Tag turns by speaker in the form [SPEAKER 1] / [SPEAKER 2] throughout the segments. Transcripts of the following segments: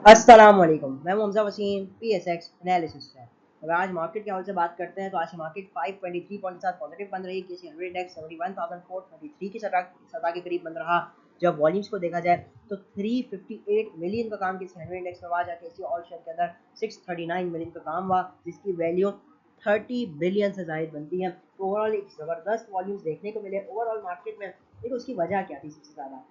[SPEAKER 1] अस्सलाम वालेकुम, मैं हूं हमजा वसीम PSX एनालिसिस से। अगर आज मार्केट के हवाले से बात करते हैं तो आज मार्केट 523 पॉइंट के साथ पॉजिटिव बन रही है। किसी 100 इंडेक्स 71,433 की सतह के करीब बन रहा। जब वॉल्यूम्स को देखा जाए तो 358 मिलियन का काम किसी 100 इंडेक्स में हुआ, जाके इसी ऑल शेयर के अंदर 639 मिलियन का काम हुआ, जिसकी वैल्यू 30 बिलियन से जायद बनती है। तो ओवरऑल एक ज़बरदस्त वॉल्यूम्स देखने को मिले ओवरऑल मार्केट में। देखो उसकी वजह क्या थी सबसे ज़्यादा,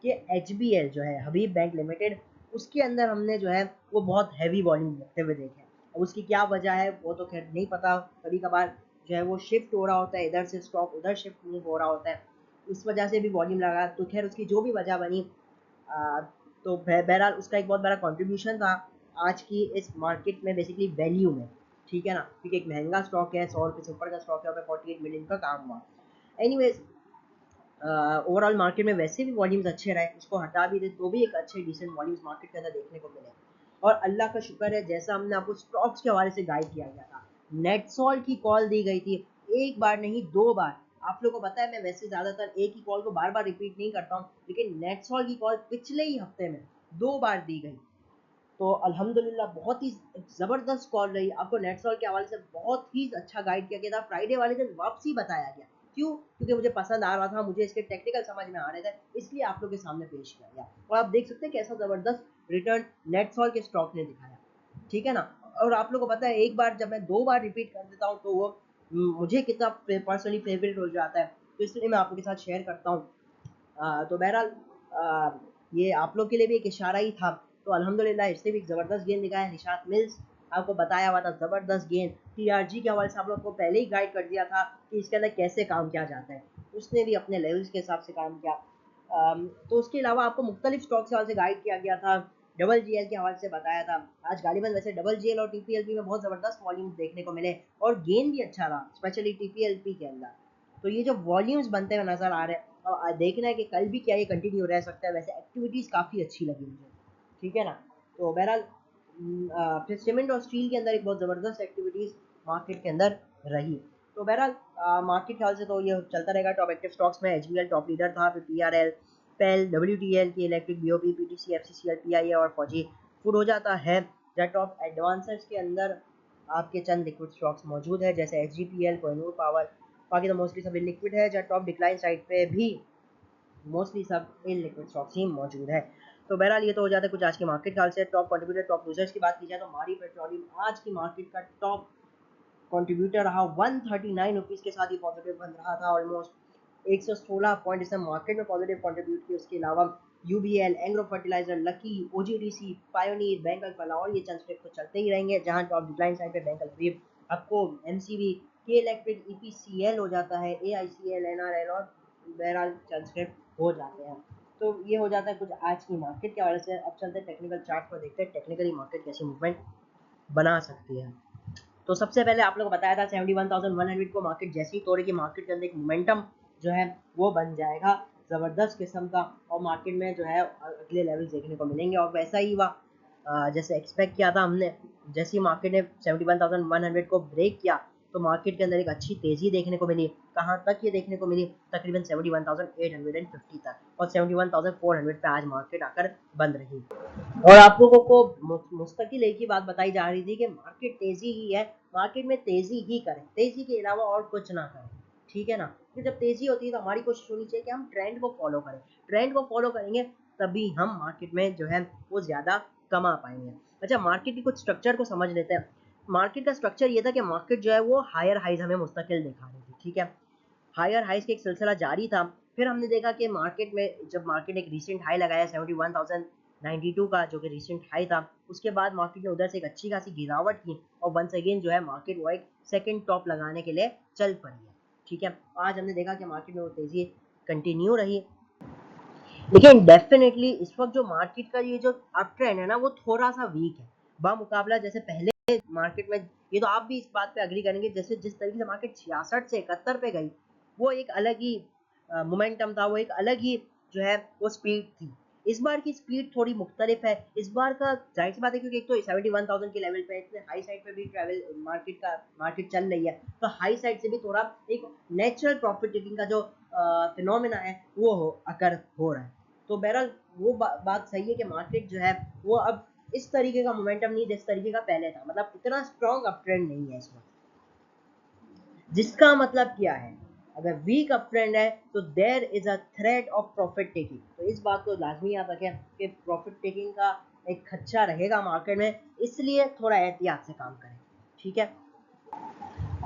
[SPEAKER 1] कि HBL जो है हबीब बैंक लिमिटेड, उसके अंदर हमने जो है वो बहुत हैवी वॉल्यूम रखते हुए देखे। अब उसकी क्या वजह है वो तो खैर नहीं पता, कभी कभार जो है वो शिफ्ट हो रहा होता है, इधर से स्टॉक उधर शिफ्ट मूव हो रहा होता है, उस वजह से भी वॉल्यूम लगा। तो खैर उसकी जो भी वजह बनी, आ, तो बहरहाल उसका एक बहुत बड़ा कंट्रीब्यूशन था आज की इस मार्केट में, बेसिकली वैल्यू में। ठीक है ना, क्योंकि एक महंगा स्टॉक है, 100 रुपये से ऊपर का स्टॉक है, 48 मिलियन का काम हुआ। एनीवेज, ओवरऑल मार्केट में वैसे भी वॉल्यूम्स अच्छे रहे, उसको हटा भी दे तो भी एक अच्छे डिसेंट वॉल्यूम्स मार्केट के अंदर देखने को मिले। और अल्लाह का शुक्र है, जैसा हमने आपको स्टॉक्स के हवाले से गाइड किया गया था, नेटसॉल की कॉल दी गई थी, एक बार नहीं दो बार। आप लोगों को पता है मैं वैसे ज़्यादातर एक ही कॉल को बार बार रिपीट नहीं करता हूँ, लेकिन नेटसॉल की कॉल पिछले ही हफ्ते में दो बार दी गई। तो अल्हम्दुलिल्लाह बहुत ही ज़बरदस्त कॉल रही। आपको नेटसॉल के हवाले से बहुत ही अच्छा गाइड किया गया था, फ्राइडे वाले दिन वापसी बताया गया। क्यों? क्योंकि मुझे पसंद आ रहा था, मुझे इसके टेक्निकल समझ में आ रहे थे, इसलिए आप लोग के सामने पेश किया गया। और आप देख सकते हैं कैसा ज़बरदस्त रिटर्न नेटसॉल के स्टॉक ने दिखाया। ठीक है ना। और आप लोग को पता है, एक बार जब मैं दो बार रिपीट कर देता हूँ तो वो मुझे कितना पर्सनली फेवरेट हो जाता है, तो इसलिए मैं आप लोग के साथ शेयर करता हूँ। तो बहरहाल, ये आप लोग के लिए भी एक इशारा ही था। तो अल्हम्दुलिल्लाह इसने भी एक ज़बरदस्त गेंद दिखाया। निशात मिल्स, आपको बताया हुआ था ज़बरदस्त गेंद। TRG के हवाले से आप लोग को पहले ही गाइड कर दिया था कि इसके अंदर कैसे काम किया जाता है, उसने भी अपने लेवल्स के हिसाब से काम किया। तो उसके अलावा आपको मुख्तलिफ स्टॉक के हवाले से गाइड किया गया था, डबल GL के हवाले से बताया था। आज गालिबन वैसे डबल GL और TPLP में बहुत ज़बरदस्त वॉल्यूम्स देखने को मिले, और गेंद भी अच्छा रहा, स्पेशली TPLP के अंदर। तो ये जो वॉल्यूम्स बनते हुए नज़र आ रहे हैं, और देखना है कि कल भी क्या ये कंटिन्यू रह सकता है। वैसे एक्टिविटीज़ काफ़ी अच्छी लगी मुझे। ठीक है ना। तो बहरहाल, फिर सीमेंट और स्टील के अंदर एक बहुत ज़बरदस्त एक्टिविटीज़ मार्केट के अंदर रही। तो बहरहाल, मार्केट ख्याल से तो ये चलता रहेगा। टॉप एक्टिव स्टॉक्स में HBL टॉप लीडर था, फिर PRL, पेल, WTL की electric, BOP, PTC, FCCL, PIA और फौजी फूड हो जाता है। जहाँ टॉप एडवांसर्स के अंदर आपके चंद लिक्विड स्टॉक्स मौजूद है, जैसे HGPL, कोहिनूर पावर। बाकी तो मोस्टली सब लिक्विड है। जहाँ टॉप डिक्लाइन साइड पे भी मोस्टली सब इन लिक्विड स्टॉक्स ही मौजूद है। तो बहरहाल ये तो हो जाता है कुछ आज के मार्केट ख्याल से। टॉप कंट्रीब्यूटर, टॉप लूजर्स की बात की जाए तो मारी पेट्रोलियम आज की मार्केट का टॉप कंट्रीब्यूटर रहा। 139 रुपीज़ के साथ ही पॉजिटिव बन रहा था। ऑलमोस्ट 116 पॉइंट इसने मार्केट में पॉजिटिव कंट्रीब्यूट किया। उसके अलावा UBL, Engro fertiliser, lucky, OGDC, pioneer, bank of Baroda और ये चंद स्टेप तो चलते ही रहेंगे। जहां टॉप डिक्लाइन साइड पे बैंक ऑफ वेब, आपको MCB, के इलेक्ट्रिक, EPCL हो जाता है, AICL, NRL और बहरहाल चंद स्टेप हो जाते हैं। तो ये हो जाता है कुछ आज की मार्केट के हवाले से। अब चलते हैं टेक्निकल चार्ट पर, देखते हैं टेक्निकली मार्केट कैसी मूवमेंट बना सकती है। तो सबसे पहले आप लोग को बताया था 71,100 को मार्केट जैसे ही तोड़ेगी, मार्केट के अंदर एक मोमेंटम जो है वो बन जाएगा ज़बरदस्त किस्म का, और मार्केट में जो है अगले लेवल देखने को मिलेंगे। और वैसा ही हुआ जैसे एक्सपेक्ट किया था हमने। जैसे ही मार्केट ने 71,100 को ब्रेक किया तो मार्केट के अंदर एक अच्छी तेज़ी देखने को मिली। कहाँ तक ये देखने को मिली? तकरीबन 71,850 तक, और 71,400 पे आज मार्केट आकर बंद रही। और आप लोगों को मुस्तकिल एक ही बात बताई जा रही थी कि मार्केट तेजी ही है, मार्केट में तेजी ही करें, तेजी के अलावा और कुछ ना करें। ठीक है ना। तो जब तेजी होती है तो हमारी कोशिश होनी चाहिए कि हम ट्रेंड को फॉलो करें। ट्रेंड को फॉलो करेंगे तभी हम मार्केट में जो है वो ज़्यादा कमा पाएंगे। अच्छा, मार्केट की कुछ स्ट्रक्चर को समझ लेते हैं। मार्केट का स्ट्रक्चर ये था कि मार्केट जो है वो हायर हाइज हमें मुस्तकिल दिखा रही थी। ठीक है, हायर हाइज का एक सिलसिला जारी था। फिर हमने देखा कि मार्केट में जब मार्केट एक रिसेंट हाई लगाया 71,092 का, जो कि रिसेंट हाई था, उसके बाद मार्केट ने उधर से एक अच्छी खासी गिरावट की, और वंस अगेन जो है मार्केट वो एक सेकंड टॉप लगाने के लिए चल पड़ी है। ठीक है, आज हमने देखा कि मार्केट में वो तेजी कंटिन्यू रही। लेकिन डेफिनेटली इस वक्त जो मार्केट का ये जो अप ट्रेंड है ना, वो थोड़ा सा वीक है बामुकाबला जैसे पहले मार्केट में। ये तो आप भी इस बात पे अग्री करेंगे, जैसे जिस तरीके से मार्केट 66 से 71 पे गई, वो एक अलग ही मोमेंटम था, वो एक अलग ही जो है वो स्पीड थी। इस बार की स्पीड थोड़ी मुख्तलिफ है। इस बार का जाहिर सी बात है, क्योंकि एक तो 71,000 के लेवल पे इतने हाई साइड पे भी ट्रैवल मार्केट चल रही है, तो हाई साइड से भी थोड़ा एक नेचुरल प्रॉफिट टेकिंग का जो फिनोमेना है वो अकर हो रहा है। तो बहरहाल वो बात सही है कि मार्केट जो है वो अब इस तरीके का मोमेंटम नहीं जिस तरीके का पहले था, मतलब इतना स्ट्रॉन्ग अप ट्रेंड नहीं है इस वक्त। जिसका मतलब क्या है, अगर वीक अप ट्रेंड है तो there is a threat of profit taking. तो इस बात को लाजमी याद रखें कि प्रॉफिट टेकिंग का एक खदशा रहेगा मार्केट में, इसलिए थोड़ा एहतियात से काम करें। ठीक है,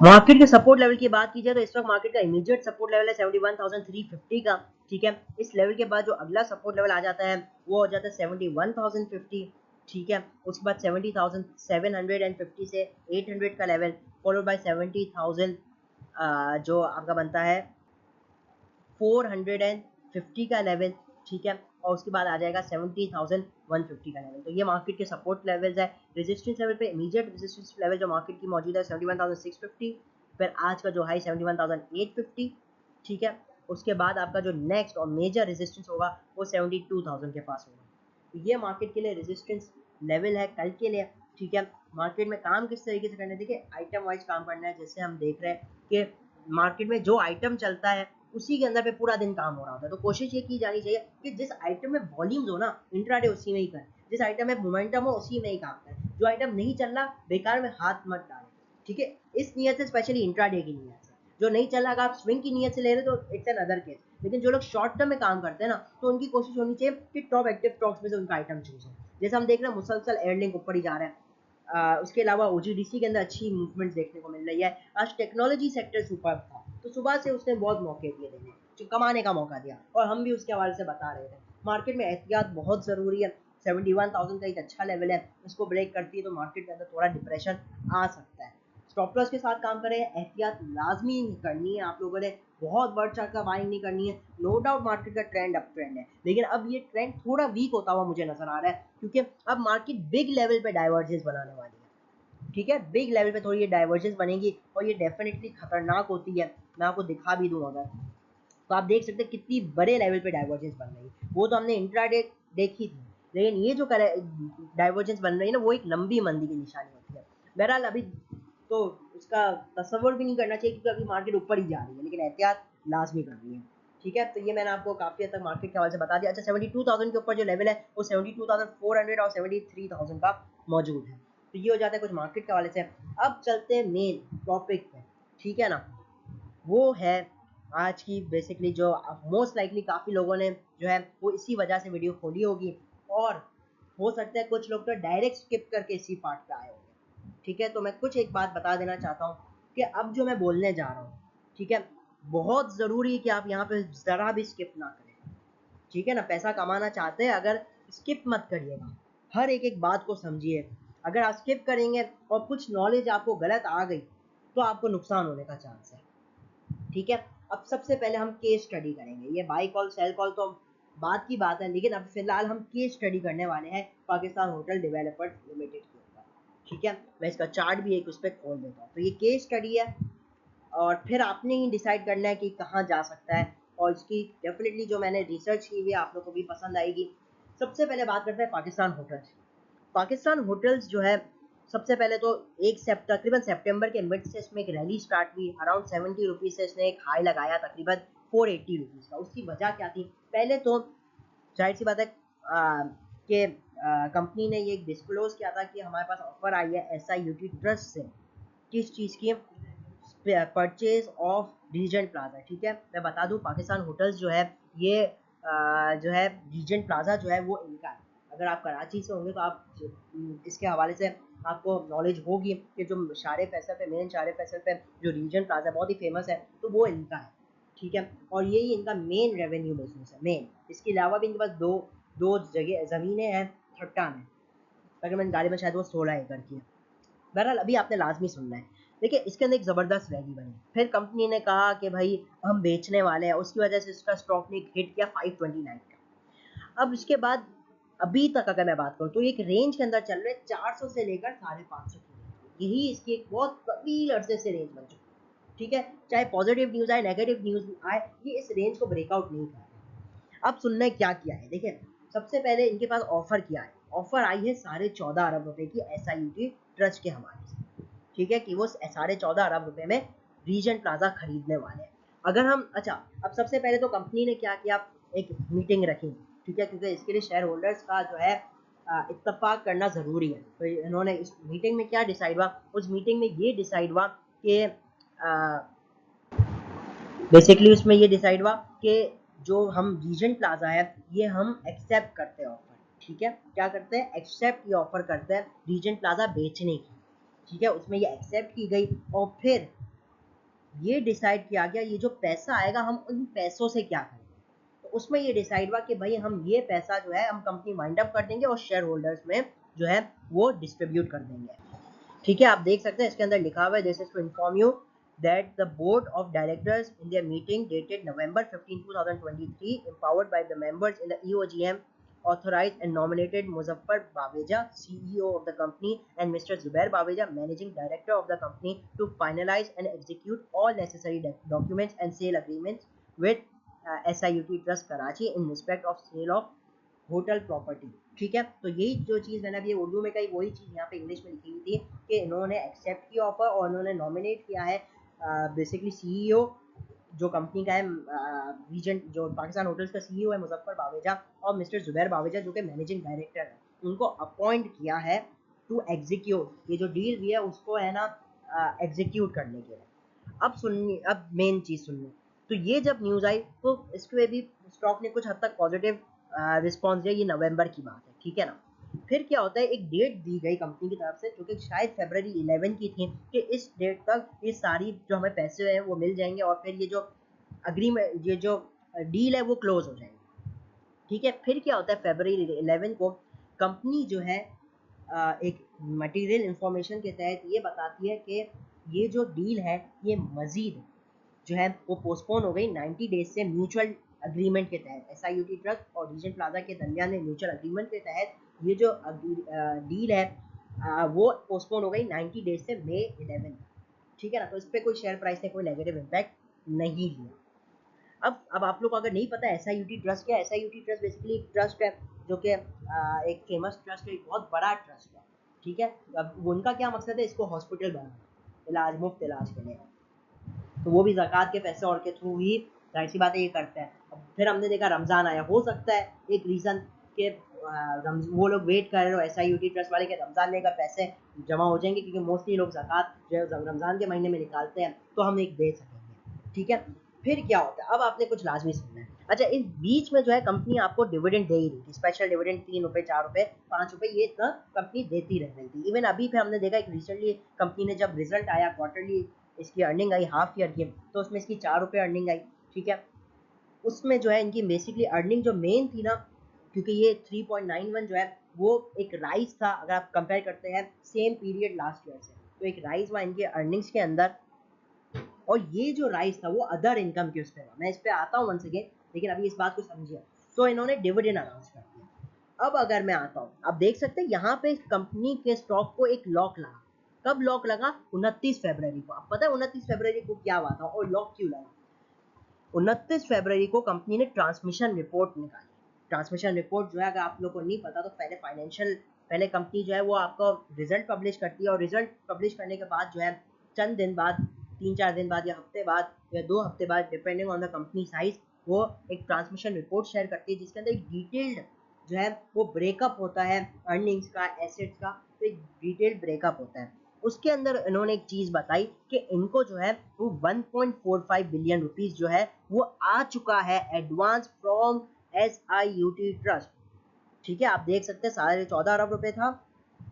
[SPEAKER 1] मार्केट के सपोर्ट लेवल की बात की जाए तो इस वक्त मार्केट का इमीडिएट सपोर्ट लेवल है 71,350 का। ठीक है, इस लेवल के बाद जो अगला सपोर्ट लेवल आ जाता है वो हो जाता है 71,050। ठीक है, उसके बाद 70,750 से 800 का लेवल, फॉलोड बाय 70,000 जो आपका बनता है 450 का लेवल। ठीक है, और उसके बाद आ जाएगा 70,150 का लेवल। तो ये मार्केट के सपोर्ट लेवल्स है। रेजिस्टेंस लेवल पे इमीडिएट रेजिस्टेंस लेवल जो मार्केट की मौजूद है 71,650, फिर आज का जो हाई 71,850। ठीक है, उसके बाद आपका जो नेक्स्ट और मेजर रेजिस्टेंस होगा वो 72,000 के पास होगा। तो ये मार्केट के लिए रेजिस्टेंस लेवल है कल के लिए। ठीक है, मार्केट में काम किस तरीके से करना है, देखिए आइटम वाइज काम करना है। जैसे हम देख रहे हैं कि मार्केट में जो आइटम चलता है उसी के अंदर पे पूरा दिन काम हो रहा होता है। तो कोशिश ये की जानी चाहिए कि जिस आइटम में वॉल्यूम्स हो ना, इंट्राडे उसी में ही करें। जिस आइटम में मोमेंटम हो उसी में ही काम करें। जो आइटम नहीं चल रहा बेकार में हाथ मत डालें। ठीक है, इस नियत से, स्पेशली इंट्राडे की नियत से। जो नहीं चल रहा, अगर आप स्विंग की नियत से ले रहे तो इट्स एन अदर केस। लेकिन जो लोग शॉर्ट टर्म में काम करते हैं ना, तो उनकी कोशिश होनी चाहिए कि टॉप एक्टिव स्टॉक्स में से उनका आइटम चूज हो। जैसे हम देख रहे हैं मुसलसल एयरलिंक ऊपर ही जा रहा है। उसके अलावा ओजीडीसी के अंदर अच्छी मूवमेंट देखने को मिल रही है। आज टेक्नोलॉजी सेक्टर सुपर था, तो सुबह से उसने बहुत मौके दिए देने, जो कमाने का मौका दिया, और हम भी उसके हवाले से बता रहे थे। मार्केट में एहतियात बहुत ज़रूरी है। 71,000 का एक अच्छा लेवल है, उसको ब्रेक करती है तो मार्केट के अंदर थोड़ा डिप्रेशन आ सकता है। स्टॉप लॉस के साथ काम करें, एहतियात लाजमी करनी है आप लोगों ने। बहुत बढ़ चढ़ कर बाइंग नहीं करनी है। नो डाउट मार्केट का ट्रेंड अप ट्रेंड है, लेकिन अब ये ट्रेंड थोड़ा वीक होता हुआ मुझे नजर आ रहा है, क्योंकि अब मार्केट बिग लेवल पे डाइवर्जेंस बनाने वाली है। ठीक है, बिग लेवल पे थोड़ी ये डाइवर्जेंस बनेगी और ये डेफिनेटली खतरनाक होती है। मैं आपको दिखा भी दूं अगर, तो आप देख सकते हैं कितनी बड़े लेवल पे डाइवर्जेंस बन रही है। वो तो हमने इंट्राडे देखी थी, लेकिन ये जो डाइवर्जेंस बन रही है ना, वो एक लंबी मंदी की निशानी होती है। बहरहाल अभी तो उसका तस्वर भी नहीं करना चाहिए, क्योंकि अभी मार्केट ऊपर ही जा रही है, लेकिन एहतियात लाजमी करनी है। ठीक है, तो ये मैंने आपको काफी हद तक मार्केट के हवाले से बता दिया। अच्छा, 72,000 के ऊपर जो लेवल है वो 72,400 और 73,000 का मौजूद है। तो ये हो जाता है कुछ मार्केट के हवाले से। अब चलते हैं मेन टॉपिक पे। ठीक है ना, वो है आज की बेसिकली जो मोस्ट लाइकली काफ़ी लोगों ने जो है वो इसी वजह से वीडियो खोली होगी, और हो सकता है कुछ लोग तो डायरेक्ट स्किप करके इसी पार्ट पे आए होंगे। ठीक है, तो मैं कुछ एक बात बता देना चाहता हूँ कि अब जो मैं बोलने जा रहा हूँ, ठीक है, बहुत ज़रूरी है कि आप यहाँ पे ज़रा भी स्किप ना करें। ठीक है ना, पैसा कमाना चाहते हैं अगर, स्किप मत करिएगा, हर एक एक बात को समझिए। अगर आप स्किप करेंगे और कुछ नॉलेज आपको गलत आ गई तो आपको नुकसान होने का चांस है। ठीक है, अब सबसे पहले हम केस स्टडी करेंगे। ये बाई कॉल सेल कॉल तो बात की बात है, लेकिन अब फिलहाल हम केस स्टडी करने वाले हैं पाकिस्तान होटल डेवलपर्स लिमिटेड के ऊपर। ठीक है, मैं इसका चार्ट भी एक उस पर खोल देता हूँ। तो ये केस स्टडी है, और फिर आपने ही डिसाइड करना है कि कहाँ जा सकता है, और इसकी डेफिनेटली जो मैंने रिसर्च की हुई है आप लोग को भी पसंद आएगी। सबसे पहले बात करते हैं पाकिस्तान होटल्स। पाकिस्तान होटल्स जो है, सबसे पहले तो तकरीबन सितंबर के मिड से इसमें एक रैली स्टार्ट हुई। अराउंड 70 रुपीज़ से इसने एक हाई लगाया तकरीबन 480 रुपीज़ का। उसकी वजह क्या थी, पहले तो जाहिर सी बात है कि कंपनी ने ये डिस्क्लोज किया था कि हमारे पास ऑफर आई है SIUT ट्रस्ट से, किस चीज़ की, परचेज ऑफ रीजेंट प्लाजा। ठीक है, मैं बता दूं पाकिस्तान होटल्स जो है ये जो है रीजेंट प्लाजा जो है वो इनका है। अगर आप कराची से होंगे तो आप इसके हवाले से आपको नॉलेज होगी कि जो शारे फैसल पे, मेन शारे फैसल पे जो रीजेंट प्लाजा बहुत ही फेमस है, तो वो इनका है। ठीक है, और यही इनका मेन रेवेन्यू बिजनेस है, मेन। इसके अलावा भी इनके पास दो दो जगह ज़मीनें हैं थट्टा में, तकरीबन गालिबा शायद वो 16 एकड़ की है। बहरहाल अभी आपने लाजमी सुनना है। देखिए, इसके अंदर एक ज़बरदस्त रैली बनी, फिर कंपनी ने कहा कि भाई हम बेचने वाले हैं, उसकी वजह से इसका स्टॉक ने हिट किया 529 का। अब इसके बाद अभी तक अगर मैं बात करूँ तो एक रेंज के अंदर चल रहे 400 से लेकर 550 की, यही इसकी एक बहुत तवील अरसे से रेंज बन चुकी है। ठीक है, चाहे पॉजिटिव न्यूज़ आए, नेगेटिव न्यूज़ आए, ये इस रेंज को ब्रेकआउट नहीं कर रहा। अब सुनना क्या किया है, देखिए सबसे पहले इनके पास ऑफर किया है। ऑफर आई है 14.5 अरब रुपए की SIUT ट्रस्ट के हवाले से। ठीक है, कि वो 14.5 अरब रुपए में रीजेंट प्लाजा खरीदने वाले हैं। अगर हम, अच्छा, अब सबसे पहले तो कंपनी ने क्या किया, एक मीटिंग रखी। ठीक है, क्योंकि इसके लिए शेयर होल्डर्स का जो है इत्तेफाक करना ज़रूरी है। तो इन्होंने इस मीटिंग में क्या डिसाइड हुआ, उस मीटिंग में ये डिसाइड हुआ कि बेसिकली उसमें ये डिसाइड हुआ कि जो हम रीजेंट प्लाजा है ये हम एक्सेप्ट करते हैं ऑफर, ठीक है, क्या करते हैं, एक्सेप्ट ये ऑफर करते हैं रीजेंट प्लाजा बेचने की, ठीक है, उसमें ये एक्सेप्ट की गई। और फिर ये डिसाइड किया गया ये जो पैसा आएगा हम उन पैसों से क्या करें। तो उसमें ये डिसाइड हुआ कि भाई हम ये पैसा जो है हम कंपनी वाइंड अप कर देंगे और शेयर होल्डर्स में जो है वो डिस्ट्रीब्यूट कर देंगे, ठीक है। आप देख सकते हैं इसके अंदर लिखा हुआ है, this is to inform you that the board of directors in their meeting dated November 15, 2023 empowered by the members in the EOGM authorized and nominated Muzaffar Baweja, CEO of the company, and Mr. Zubair Baweja, managing director of the company, to finalize and execute all necessary documents and sale agreements with SIUT Trust Karachi in respect of sale of hotel property, ठीक है। तो यही जो चीज़ मैंने अभी उर्दू में कही वही चीज़ यहाँ पे इंग्लिश में लिखी हुई थी कि इन्होंने एक्सेप्ट किया ऑफर और इन्होंने नॉमिनेट किया है बेसिकली सीईओ जो कंपनी का है, रीजेंट जो पाकिस्तान होटल्स का सीईओ है मुजफ्फर बावेजा, और मिस्टर जुबैर बावेजा जो कि मैनेजिंग डायरेक्टर है, उनको अपॉइंट किया है टू एग्जीक्यूट ये जो डील भी है उसको है ना एग्जीक्यूट करने के लिए। अब सुनिए, अब मेन चीज़ सुनिए। तो ये जब न्यूज़ आई तो इसके भी स्टॉक ने कुछ हद तक पॉजिटिव रिस्पॉन्स दिया, ये नवंबर की बात है, ठीक है ना। फिर क्या होता है, एक डेट दी गई कंपनी की तरफ से जो कि शायद फरवरी 11 की थी कि इस डेट तक ये सारी जो हमें पैसे हैं वो मिल जाएंगे और फिर ये जो अग्रीमेंट ये जो डील है वो क्लोज हो जाएगी, ठीक है। फिर क्या होता है, फरवरी 11 को कंपनी जो है एक मटेरियल इंफॉर्मेशन के तहत ये बताती है कि ये जो डील है ये मजीद जो है वो पोस्टपोन हो गई 90 डेज से म्यूचुअल एग्रीमेंट के तहत। एसआईयूटी ट्रस्ट और रीजेंट प्लाजा के दरमियान में म्यूचुअल एग्रीमेंट के तहत ये जो डील है वो पोस्टपोन हो गई 90 डेज से मई 11, ठीक है ना। तो इस पर कोई शेयर प्राइस ने कोई नेगेटिव इम्पैक्ट नहीं लिया। अब आप लोग को अगर नहीं पता एसआईयूटी ट्रस्ट क्या है, एसआईयूटी ट्रस्ट बेसिकली एक ट्रस्ट है जो कि एक फेमस ट्रस्ट है, एक बहुत बड़ा ट्रस्ट है, ठीक है। अब उनका क्या मकसद है, इसको हॉस्पिटल बनाना, इलाज मुफ्त इलाज के लिए, तो वो भी ज़कात के पैसे और के थ्रू ही जाहिर सी बात है ये करते हैं। अब फिर हमने देखा रमज़ान आया, हो सकता है एक रीज़न के वो लोग वेट कर रहे हो एसआईयूटी ट्रस्ट वाले के रमज़ान लेकर पैसे जमा हो जाएंगे क्योंकि मोस्टली लोग ज़कात जो है रमज़ान के महीने में निकालते हैं तो हम एक दे सकेंगे, ठीक है। फिर क्या होता है, अब आपने कुछ लाजमी सुनना है। अच्छा, इस बीच में जो है कंपनी आपको डिविडेंड दे ही रही थी, स्पेशल डिविडेंड 3 रुपये 4 रुपये 5 रुपये ये इतना कंपनी देती रह रही थी। इवन अभी फिर हमने देखा एक रिसेंटली कंपनी ने जब रिजल्ट आया क्वार्टरली इसकी अर्निंग आई हाफ ईयर की, तो उसमें इसकी 4 रुपये अर्निंग आई, ठीक है। उसमें जो है इनकी बेसिकली अर्निंग जो मेन थी ना, क्योंकि ये 3.91 जो है वो एक राइज था अगर आप कंपेयर करते हैं सेम पीरियड लास्ट ईयर से, तो एक राइज हुआ इनके अर्निंग्स के अंदर। और ये जो राइज था वो अदर इनकम के उस पर, मैं इस पर आता हूँ वंस अगेन, लेकिन अभी इस बात को समझिए। तो इन्होंने डिविडेंड अनाउंस कर दिया। अब अगर मैं आता हूँ, आप देख सकते हैं यहाँ पे कंपनी के स्टॉक को एक लॉक लगा। कब लॉक लगा, 29 फरवरी को। आप पता है 29 फरवरी को क्या हुआ था और लॉक क्यों लगा। 29 फरवरी को कंपनी ने ट्रांसमिशन रिपोर्ट निकाली। ट्रांसमिशन रिपोर्ट जो है अगर आप लोग को नहीं पता तो पहले कंपनी जो है वो आपको रिजल्ट पब्लिश करती है और रिजल्ट पब्लिश करने के बाद जो है चंद दिन बाद, 3-4 दिन बाद या हफ्ते बाद या 2 हफ्ते बाद depending on the company size, वो एक ट्रांसमिशन रिपोर्ट शेयर करती है जिसके अंदर एक डिटेल्ड जो है वो ब्रेकअप होता है अर्निंग्स का, एसेट्स का, तो एक डिटेल्ड ब्रेकअप होता है। उसके अंदर इन्होंने एक चीज बताई कि इनको जो है वो 1.45 बिलियन रुपीस जो है वो आ चुका है एडवांस फ्रॉम एसआईयूटी ट्रस्ट, ठीक है। आप देख सकते हैं 14.5 अरब रुपए था,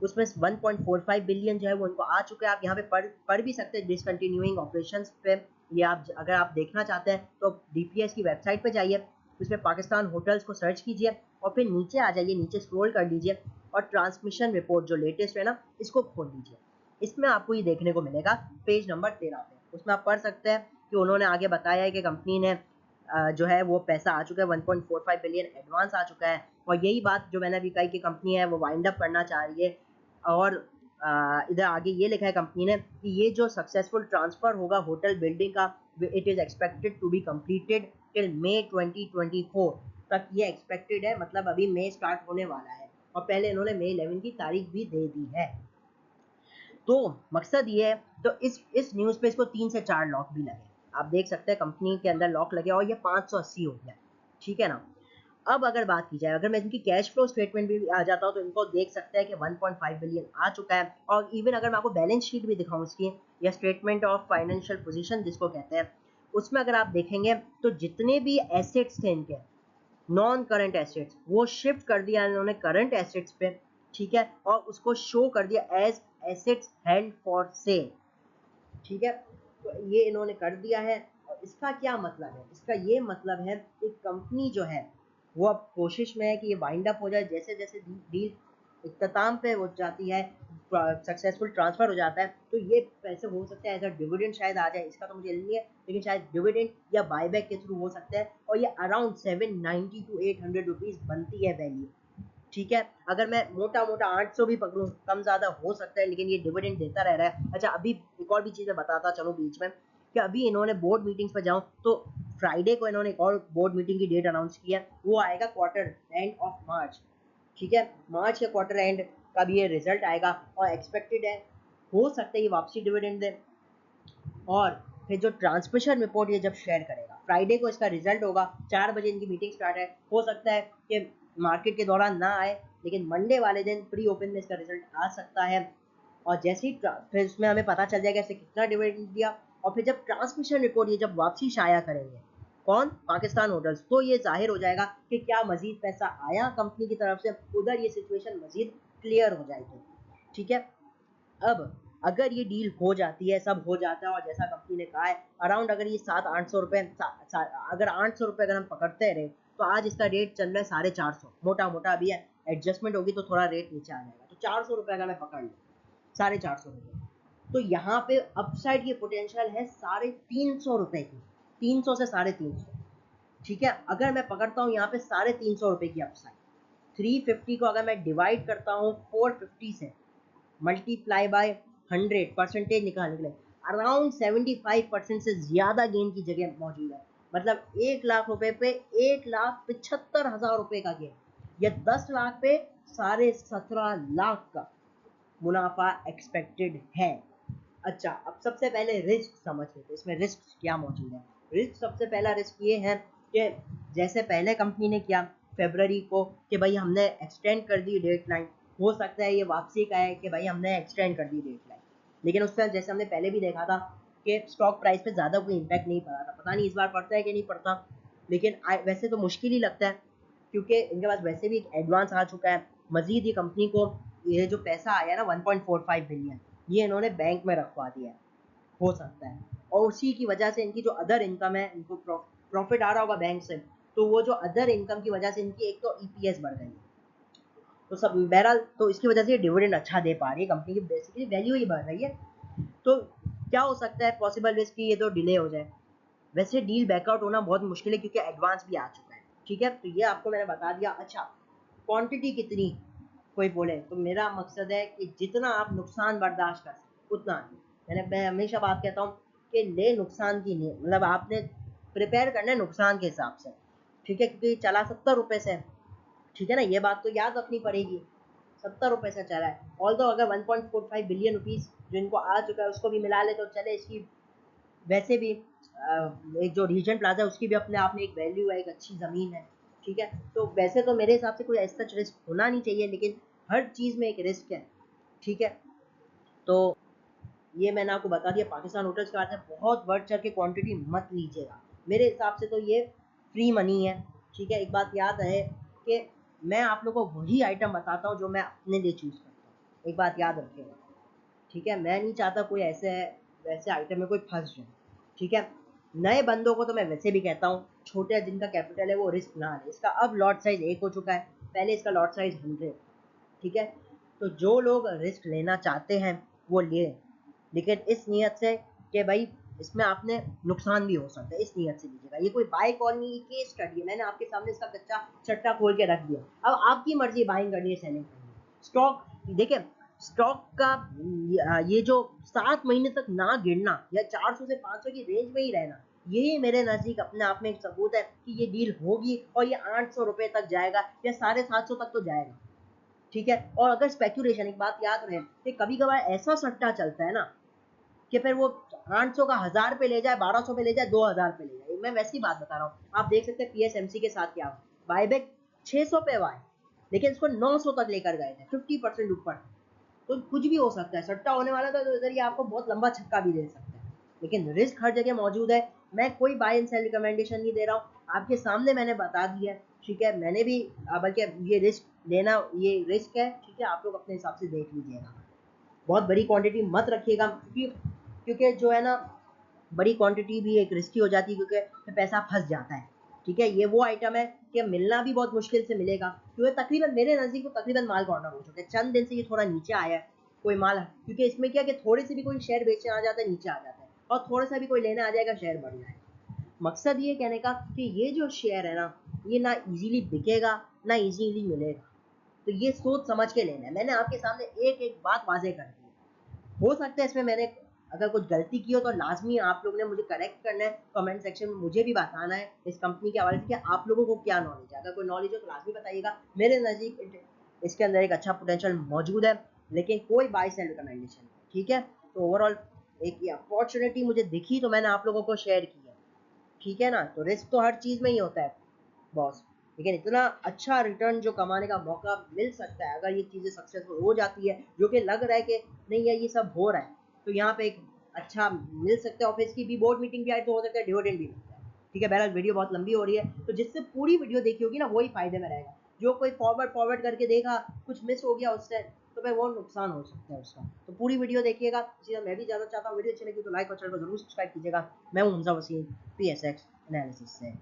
[SPEAKER 1] उसमें 1.45 बिलियन जो है वो उनको आ चुका है। आप यहाँ पे पढ़ भी सकते हैं डिसकंटिन्यूइंग ऑपरेशंस पे, ये आप अगर आप देखना चाहते हैं तो डीपीएस की वेबसाइट पे जाइए, उसमें पाकिस्तान होटल्स को सर्च कीजिए और फिर नीचे आ जाइए, नीचे स्क्रॉल कर लीजिए और ट्रांसमिशन रिपोर्ट जो लेटेस्ट है ना इसको खोल लीजिए। इसमें आपको ये देखने को मिलेगा पेज नंबर 13 पे, उसमें आप पढ़ सकते हैं कि उन्होंने आगे बताया है कि कंपनी ने जो है वो पैसा आ चुका है 1.45 बिलियन एडवांस आ चुका है। और यही बात जो मैंने अभी कही कि कंपनी है वो वाइंड अप करना चाह रही है। और इधर आगे ये लिखा है कंपनी ने कि ये जो सक्सेसफुल ट्रांसफर होगा होटल बिल्डिंग का, it is expected to be completed till May 2024 तक ये एक्सपेक्टेड है, मतलब अभी मई स्टार्ट होने वाला है और पहले इन्होंने मई 11 की तारीख भी दे दी है। तो मकसद ये है, तो इस न्यूज़ पे इसको 3 से 4 लॉक भी लगे। आप देख सकते हैं कंपनी के अंदर लॉक लगे और ये 580 हो गया, ठीक है ना। अब अगर बात की जाए, अगर मैं इनकी कैश फ्लो स्टेटमेंट भी आ जाता हूँ तो इनको देख सकते हैं कि 1.5 बिलियन आ चुका है। और इवन अगर मैं आपको बैलेंस शीट भी दिखाऊं इसकी, या स्टेटमेंट ऑफ फाइनेंशियल पोजीशन जिसको कहते हैं, उसमें अगर आप देखेंगे तो जितने भी एसेट्स थे इनके, नॉन करंट एसेट्स, वो शिफ्ट कर दिया इन्होंने करंट एसेट्स पे, ठीक है, और उसको शो कर दिया as assets held for sale, ठीक है। तो ये इन्होंने कर दिया है। और इसका क्या मतलब है? इसका ये मतलब है कि कंपनी जो है वो अब कोशिश में है कि ये वाइंड अप हो जाए, जैसे जैसे डील इख्तिताम पे हो जाती है, सक्सेसफुल ट्रांसफर हो जाता है, तो ये पैसे हो सकते हैं एज अ डिविडेंड शायद आ जाए, इसका तो मुझे नहीं है, लेकिन शायद डिविडेंड या बायबैक के थ्रू हो सकता है। और ये अराउंड 790 टू 800 रुपीज बनती है वैल्यू, ठीक है। अगर मैं मोटा मोटा 800 भी पकड़ूं, कम ज्यादा हो सकता है, लेकिन ये डिविडेंड देता रह रहा है। अच्छा, अभी एक और भी चीजें बताता चलो बीच में, कि अभी इन्होंने बोर्ड मीटिंग्स पर जाऊं तो फ्राइडे को इन्होंने एक और बोर्ड मीटिंग की डेट अनाउंस की है, वो आएगा क्वार्टर एंड ऑफ मार्च, ठीक है। मार्च के क्वार्टर एंड का भी ये रिजल्ट आएगा, और एक्सपेक्टेड है हो सकता है ये वापसी डिविडेंड दे। और फिर जो ट्रांसमिशन रिपोर्ट ये जब शेयर करेगा, फ्राइडे को इसका रिजल्ट होगा, 4 बजे इनकी मीटिंग स्टार्ट है, हो सकता है कि मार्केट के दौरान ना आए, लेकिन मंडे वाले दिन प्री ओपन में इसका रिजल्ट आ सकता है। और जैसे ही फिर उसमें हमें पता चल जाएगा इसे कितना डिविडेंड दिया। और फिर जब ट्रांसमिशन रिपोर्ट ये जब वापसी शाया करेंगे, कौन? पाकिस्तान होटल्स, तो ये जाहिर हो जाएगा कि क्या मजीद पैसा आया कंपनी की तरफ से, उधर ये सिचुएशन मजीद क्लियर हो जाएगी, ठीक है। अब अगर ये डील हो जाती है, सब हो जाता है, और जैसा कंपनी ने कहा है अराउंड, अगर ये 700-800 रुपये, अगर 800 रुपये अगर हम पकड़ते रहे, तो आज इसका रेट चल रहा है 450, मोटा मोटा। अभी एडजस्टमेंट होगी तो थोड़ा रेट नीचे आ जाएगा, तो 400 रुपये अगर मैं पकड़ लूँ, 450 रुपये, तो यहाँ पे अपसाइड की पोटेंशियल है 350 रुपये की, 300 से 350, ठीक है। अगर मैं पकड़ता हूँ यहाँ पे 350 रुपये की अपसाइड, 350 को अगर मैं डिवाइड करता हूँ 450 से, मल्टीप्लाई बाय 100, परसेंटेज निकालने के लिए अराउंड 75% से ज्यादा गेन की जगह मौजूद है। मतलब 1 लाख रुपए पे 1,75,000 रुपए का गेन, या 10 लाख पे 17.5 लाख का मुनाफा एक्सपेक्टेड है। अच्छा, अब सबसे पहले रिस्क समझ लेते हैं, इसमें रिस्क क्या मौजूद है। रिस्क, सबसे पहला रिस्क ये है कि जैसे पहले कंपनी ने किया फरवरी को, कि भाई हमने एक्सटेंड कर दी डेट लाइन, हो सकता है ये वापसी का है कि भाई हमने एक्सटेंड कर दी डेट लाइन, लेकिन उस पर जैसे हमने पहले भी देखा था कि स्टॉक प्राइस पे ज़्यादा कोई इम्पैक्ट नहीं पड़ा था। पता नहीं इस बार पड़ता है कि नहीं पड़ता, लेकिन वैसे तो मुश्किल ही लगता है, क्योंकि इनके पास वैसे भी एक एडवांस आ चुका है। मजीद ये कंपनी को ये जो पैसा आया ना 1.45 बिलियन, ये इन्होंने बैंक में रखवा दिया है, हो सकता है। और उसी की वजह से इनकी जो अदर इनकम है, इनको प्रॉफिट आ रहा होगा बैंक से, तो वो जो अदर इनकम की वजह से इनकी एक तो ईपीएस बढ़ गई, तो सब बहरहाल, तो इसकी वजह से ये डिविडेंड अच्छा दे पा रही है, कंपनी की बेसिकली वैल्यू ही बढ़ रही है। तो क्या हो सकता है पॉसिबल रिस्क की ये तो डिले हो जाए। वैसे डील बैकआउट होना बहुत मुश्किल है, क्योंकि एडवांस भी आ चुका है, ठीक है। तो ये आपको मैंने बता दिया। अच्छा, क्वांटिटी कितनी, कोई बोले तो मेरा मकसद है कि जितना आप नुकसान बर्दाश्त कर सकते उतना। मैं हमेशा बात कहता हूँ कि ले नुकसान की नहीं, मतलब आपने प्रिपेयर करना है नुकसान के हिसाब से, ठीक है, क्योंकि चला 70 रुपये से, ठीक है ना, ये बात तो याद रखनी पड़ेगी। 70 रुपये से चला है, ऑल दो अगर 1.45 बिलियन रुपीज़ जो इनको आ चुका है उसको भी मिला ले तो चले। इसकी वैसे भी एक जो रीजन प्लाजा है उसकी भी अपने आप में एक वैल्यू है, एक अच्छी ज़मीन है, ठीक है। तो वैसे तो मेरे हिसाब से कोई ऐसा रिस्क होना नहीं चाहिए, लेकिन हर चीज़ में एक रिस्क है, ठीक है। तो ये मैंने आपको बता दिया। पाकिस्तान होटल्स कार्ड से बहुत बढ़ चढ़ के क्वांटिटी मत लीजिएगा, मेरे हिसाब से तो ये फ्री मनी है, ठीक है। एक बात याद रहे कि मैं आप लोगों को वही आइटम बताता हूँ जो मैं अपने लिए चूज़ करता हूँ, एक बात याद रखिएगा, ठीक है। मैं नहीं चाहता कोई ऐसे वैसे आइटम में कोई फंस जाए, ठीक है। नए बंदों को तो मैं वैसे भी कहता हूँ, छोटे जिनका कैपिटल है वो रिस्क ना ले। इसका अब लॉट साइज 1 हो चुका है, पहले इसका लॉट साइज 100, ठीक है। तो जो लोग रिस्क लेना चाहते हैं वो ले, लेकिन इस नीयत से कि भाई इसमें आपने नुकसान भी हो सकता है, इस नीयत से लीजिएगा। ये कोई बाय कॉल नहीं, केस स्टडी है, मैंने आपके सामने इसका कच्चा चट्टा खोल के रख दिया। अब आपकी मर्जी बाइंग करनी है, सेलिंग करनी है। स्टॉक देखिए, स्टॉक का ये जो 7 महीने तक ना गिरना या 400 से 500 की रेंज में ही रहना, यही मेरे नज़दीक अपने आप में एक सबूत है कि ये डील होगी और ये 800 रुपये तक जाएगा या 750 तक तो जाएगा, ठीक है। और अगर स्पेक्यूलेशन, एक बात याद रहे कि कभी कभार ऐसा सट्टा चलता है ना कि फिर वो 800 का 1000 पे ले जाए, 1200 पे ले जाए, 2000 पे ले जाए। मैं वैसी बात बता रहा हूँ, आप देख सकते हैं पीएसएमसी के साथ क्या बायबैक 600 पे बाय, लेकिन इसको 900 तक लेकर गए थे, 50% ऊपर। तो कुछ भी हो सकता है, सट्टा होने वाला था तो इधर ये आपको बहुत लंबा छक्का भी दे सकता है, लेकिन रिस्क हर जगह मौजूद है। मैं कोई बाय एंड सेल रिकमेंडेशन नहीं दे रहा हूँ, आपके सामने मैंने बता दिया, ठीक है। मैंने भी बल्कि ये रिस्क लेना, ये रिस्क है, ठीक है। आप लोग अपने हिसाब से देख लीजिएगा, बहुत बड़ी क्वांटिटी मत रखिएगा, क्योंकि जो है ना, बड़ी क्वांटिटी भी एक रिस्की हो जाती है, क्योंकि पैसा फंस जाता है, ठीक है। ये वो आइटम है कि मिलना भी बहुत मुश्किल से मिलेगा, क्योंकि तकरीबन मेरे नज़दीक तो तकरीबन माल कॉर्नर हो चुका है, चंद दिन से ये थोड़ा नीचे आया है कोई माल, क्योंकि इसमें क्या कि थोड़े से भी कोई शेयर बेचने आ जाता है नीचे आ जाता है, और थोड़ा सा भी कोई लेने आ जाएगा शेयर बढ़ जाएगा। मकसद ये कहने का कि ये जो शेयर है ना, ये ना इजीली बिकेगा ना इजीली मिलेगा, तो ये सोच समझ के लेना है। मैंने आपके सामने एक एक बात वाजे कर दी, हो सकता है इसमें मैंने अगर कुछ गलती की हो तो लाजमी आप लोग ने मुझे करेक्ट करना है, कमेंट सेक्शन में मुझे भी बताना है इस कंपनी के हवाले से कि आप लोगों को क्या नॉलेज है। अगर कोई नॉलेज हो तो लाजमी बताइएगा, मेरे नज़दीक इसके अंदर एक अच्छा पोटेंशियल मौजूद है, लेकिन कोई बाय सेल रिकमेंडेशन, ठीक है। तो ओवरऑल एक ये अपॉर्चुनिटी मुझे दिखी तो मैंने आप लोगों को शेयर की है, ठीक है ना। तो रिस्क तो हर चीज़ में ही होता है बॉस, लेकिन इतना अच्छा रिटर्न जो कमाने का मौका मिल सकता है अगर ये चीज़ें सक्सेसफुल हो जाती है, जो कि लग रहा है कि नहीं है, ये सब हो रहा है, तो यहाँ पे एक अच्छा मिल सकता है। ऑफिस की भी बोर्ड मीटिंग भी आए तो हो सकता है डिविडेंड भी मिलता है, ठीक है। बहरहाल वीडियो बहुत लंबी हो रही है, तो जिससे पूरी वीडियो देखी होगी ना वही फायदे में रहेगा, जो कोई फॉरवर्ड फॉरवर्ड करके देखा, कुछ मिस हो गया उससे, तो भाई वो नुकसान हो सकता है उसका। तो पूरी वीडियो देखिएगा, इसी तरह मैं भी ज़्यादा चाहता हूँ वीडियो अच्छी लगी तो लाइक और चैनल को जरूर सब्सक्राइब कीजिएगा। मैं हूँ हमजा वसीम, PSX एनालिसिस से।